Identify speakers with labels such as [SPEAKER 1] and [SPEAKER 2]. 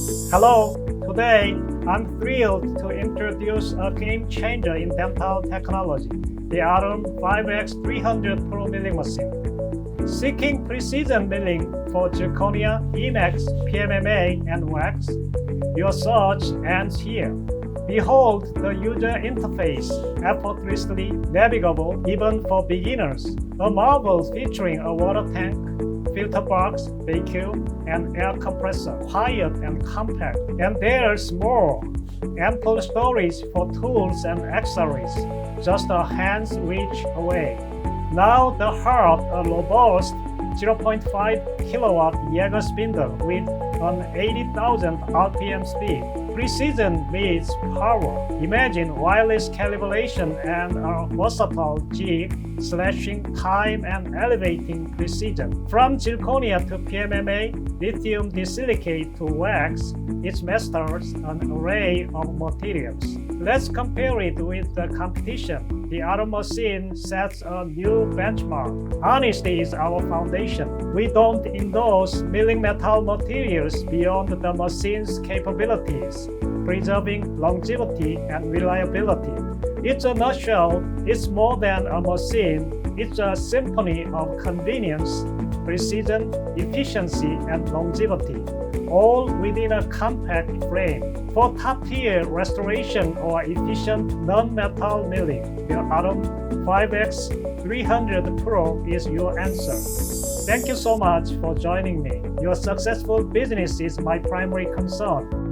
[SPEAKER 1] Hello, today I'm thrilled to introduce a game changer in dental technology, the Arum 5X300 Pro milling machine. Seeking precision milling for zirconia, Emax, PMMA, and wax? Your search ends here. Behold the user interface, effortlessly navigable even for beginners. A marvel featuring a water tank, filter box, vacuum, and air compressor, quiet and compact. And there's more. Ample storage for tools and accessories, just a hand's reach away. Now the heart, a robust 0.5 kilowatt Jάγger spindle with an 80,000 RPM speed. Precision meets power. Imagine wireless calibration and a versatile jig, slashing time and elevating precision. From zirconia to PMMA, lithium disilicate to wax, it masters an array of materials. Let's compare it with the competition. The Arum machine sets a new benchmark. Honesty is our foundation. We don't endorse milling metal materials beyond the machine's capabilities, preserving longevity and reliability. It's a nutshell. It's more than a machine. It's a symphony of convenience, precision, efficiency, and longevity, all within a compact frame. For top-tier restoration or efficient non-metal milling, the Arum 5X300 Pro is your answer. Thank you so much for joining me. Your successful business is my primary concern.